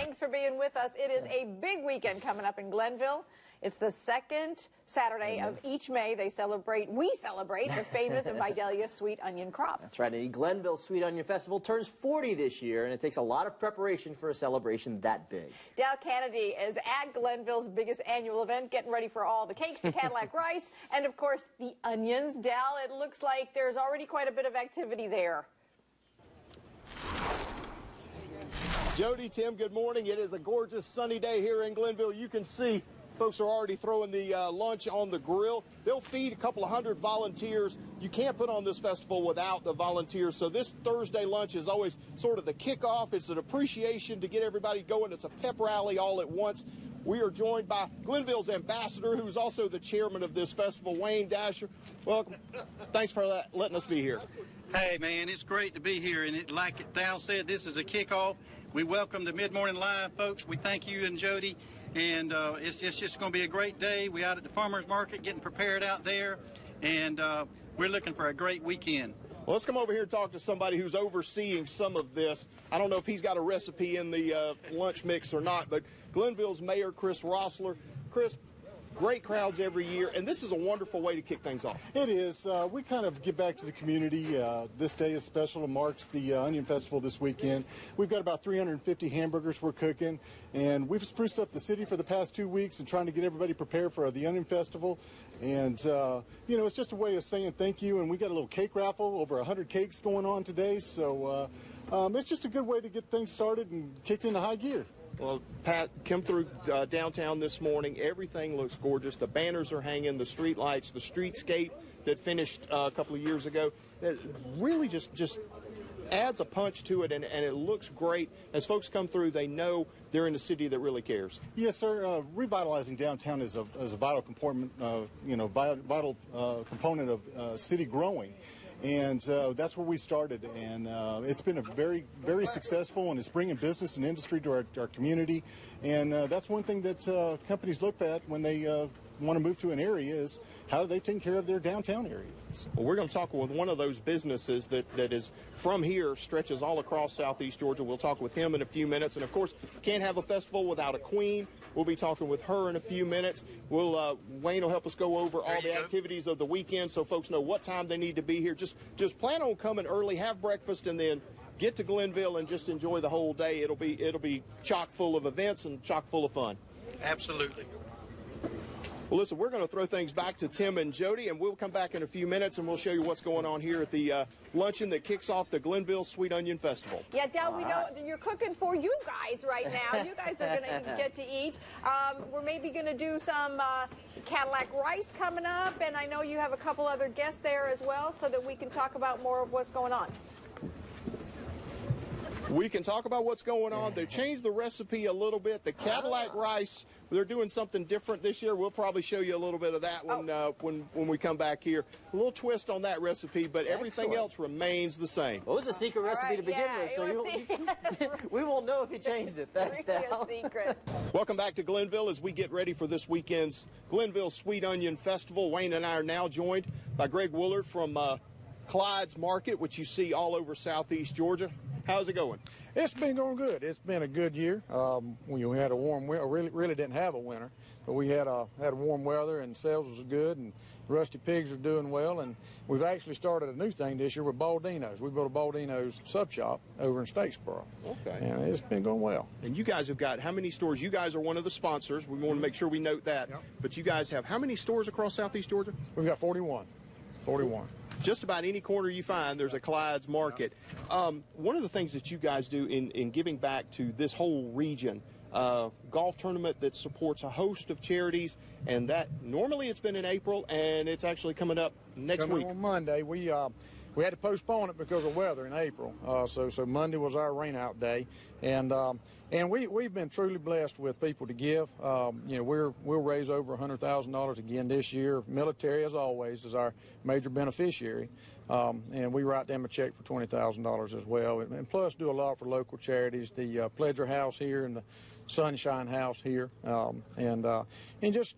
Thanks for being with us. It is a big weekend coming up in Glenville. It's the second Saturday of each May. We celebrate the famous Vidalia sweet onion crop. That's right. The Glenville Sweet Onion Festival turns 40 this year, and it takes a lot of preparation for a celebration that big. Dal Kennedy is at Glenville's biggest annual event, getting ready for all the cakes, the Cadillac rice, and of course the onions. Dal, it looks like there's already quite a bit of activity there. Jody, Tim, good morning. It is a gorgeous sunny day here in Glenville. You can see folks are already throwing the lunch on the grill. They'll feed a couple of hundred volunteers. You can't put on this festival without the volunteers. So this Thursday lunch is always sort of the kickoff. It's an appreciation to get everybody going. It's a pep rally all at once. We are joined by Glenville's ambassador, who's also the chairman of this festival, Wayne Dasher. Welcome. Thanks for letting us be here. Hey, man, it's great to be here. And like Dal said, this is a kickoff. We welcome the Mid-Morning Live, folks. We thank you and Jody. And it's just going to be a great day. We're out at the farmers market getting prepared out there, and we're looking for a great weekend. Well, let's come over here and talk to somebody who's overseeing some of this. I don't know if he's got a recipe in the lunch mix or not, but Glenville's Mayor Chris Rossler. Chris, great crowds every year, and this is a wonderful way to kick things off. It is. We kind of give back to the community. This day is special. It marks the Onion Festival this weekend. We've got about 350 hamburgers we're cooking, and we've spruced up the city for the past 2 weeks and trying to get everybody prepared for the Onion Festival. And, you know, it's just a way of saying thank you, and we got a little cake raffle, over 100 cakes going on today, so it's just a good way to get things started and kicked into high gear. Well, Pat, come through downtown this morning. Everything looks gorgeous. The banners are hanging, the street lights, the streetscape that finished a couple of years ago. It really just adds a punch to it, and it looks great. As folks come through, they know they're in a city that really cares. Yes, sir. Revitalizing downtown is a vital component, vital component of city growing. And that's where we started, and it's been a very, very successful, and it's bringing business and industry to our community. And that's one thing that companies look at when they want to move to an area is how do they take care of their downtown areas. Well, we're going to talk with one of those businesses that is from here, stretches all across southeast Georgia. We'll talk with him in a few minutes. And, of course, can't have a festival without a queen. We'll be talking with her in a few minutes. Wayne will help us go over all the activities of the weekend so folks know what time they need to be here. Just plan on coming early, have breakfast, and then get to Glenville and just enjoy the whole day. It'll be chock full of events and chock full of fun. Absolutely. Well, listen, we're going to throw things back to Tim and Jody, and we'll come back in a few minutes, and we'll show you what's going on here at the luncheon that kicks off the Glenville Sweet Onion Festival. Yeah, Dal, we know you're cooking for you guys right now. You guys are going to get to eat. We're maybe going to do some Cadillac rice coming up, and I know you have a couple other guests there as well so that we can talk about more of what's going on. We can talk about what's going on. They changed the recipe a little bit. The Cadillac rice, they're doing something different this year. We'll probably show you a little bit of that when we come back here. A little twist on that recipe, but everything else remains the same. Well, it was a secret recipe to begin with, so we won't know if you changed it. Thanks, Dal. Secret. Welcome back to Glenville as we get ready for this weekend's Glenville Sweet Onion Festival. Wayne and I are now joined by Greg Woolard from Clyde's Market, which you see all over southeast Georgia. How's it going? It's been going good. It's been a good year. We had a warm winter. Really didn't have a winter, but we had warm weather and sales was good, and Rusty Pigs are doing well. And we've actually started a new thing this year with Baldino's. We built a Baldino's sub shop over in Statesboro. Okay. And it's been going well. And you guys have got how many stores? You guys are one of the sponsors. We want to make sure we note that. Yep. But you guys have how many stores across southeast Georgia? We've got 41. 41. Just about any corner you find, there's a Clyde's Market. One of the things that you guys do in giving back to this whole region, golf tournament that supports a host of charities, and that normally it's been in April, and it's actually coming up next week. On Monday, we had to postpone it because of weather in April. So Monday was our rain out day, and we've been truly blessed with people to give. We'll raise over $100,000 again this year. Military, as always, is our major beneficiary, and we write them a check for $20,000 as well. And plus, do a lot for local charities. The Pledger House here and the Sunshine House here, and just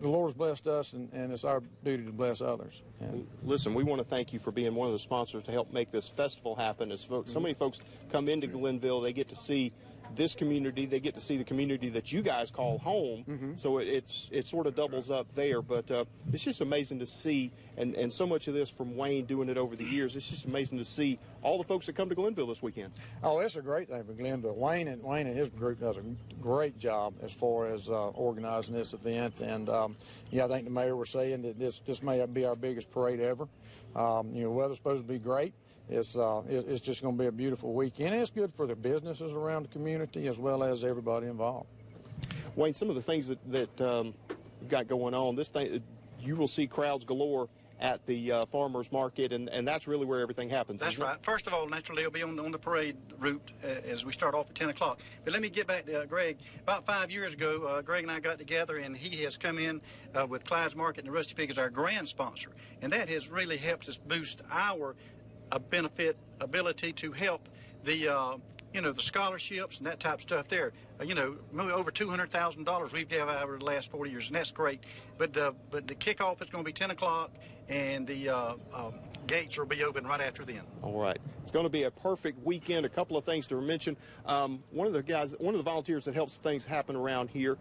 the Lord's blessed us, and it's our duty to bless others. And listen, we want to thank you for being one of the sponsors to help make this festival happen. As so many folks come into Glenville, they get to see this community, they get to see the community that you guys call home. So it sort of doubles up there. But it's just amazing to see, and so much of this from Wayne doing it over the years. It's just amazing to see all the folks that come to Glenville this weekend. Oh, it's a great thing for Glenville. Wayne and his group does a great job as far as organizing this event. And yeah, I think the mayor was saying that this may be our biggest parade ever. Weather's supposed to be great. It's just going to be a beautiful weekend. And it's good for the businesses around the community as well as everybody involved. Wayne, some of the things that we've got going on, this thing, you will see crowds galore at the farmers market, and that's really where everything happens. That's right. First of all, naturally, it'll be on the parade route as we start off at 10 o'clock. But let me get back to Greg. About 5 years ago, Greg and I got together, and he has come in with Clyde's Market and the Rusty Pig as our grand sponsor. And that has really helped us boost our ability to help the the scholarships and that type of stuff there. Over $200,000 we've given out over the last 40 years, and that's great. But the kickoff is going to be 10 o'clock, and the gates will be open right after then. All right. It's going to be a perfect weekend. A couple of things to mention. One of the volunteers that helps things happen around here,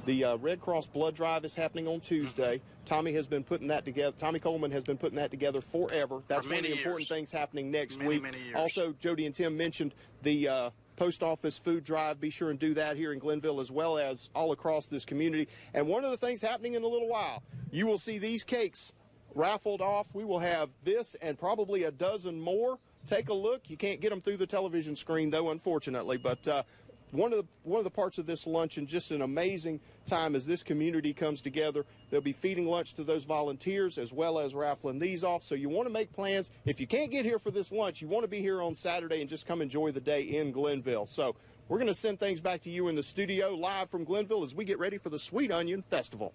the Red Cross blood drive is happening on Tuesday. Tommy has been putting that together. Tommy Coleman has been putting that together forever. That's one of the important things happening next week. Many years. Also, Jody and Tim mentioned the post office food drive. Be sure and do that here in Glenville as well as all across this community. And one of the things happening in a little while, you will see these cakes raffled off. We will have this and probably a dozen more. Take a look. You can't get them through the television screen, though, unfortunately. But one of the parts of this luncheon, just an amazing time as this community comes together. They'll be feeding lunch to those volunteers as well as raffling these off. So you want to make plans. If you can't get here for this lunch, you want to be here on Saturday and just come enjoy the day in Glenville. So we're going to send things back to you in the studio live from Glenville as we get ready for the Sweet Onion Festival.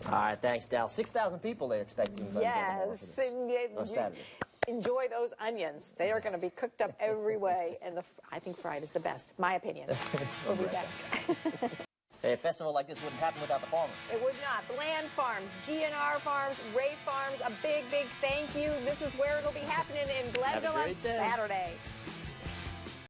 All right, thanks, Dal. 6,000 people they're expecting. Yes, on Saturday. Enjoy those onions. They are going to be cooked up every way, and I think fried is the best, my opinion. We'll be back. A festival like this wouldn't happen without the farmers. It would not. Bland Farms, GNR Farms, Ray Farms, a big, big thank you. This is where it'll be happening in Glenville on Saturday.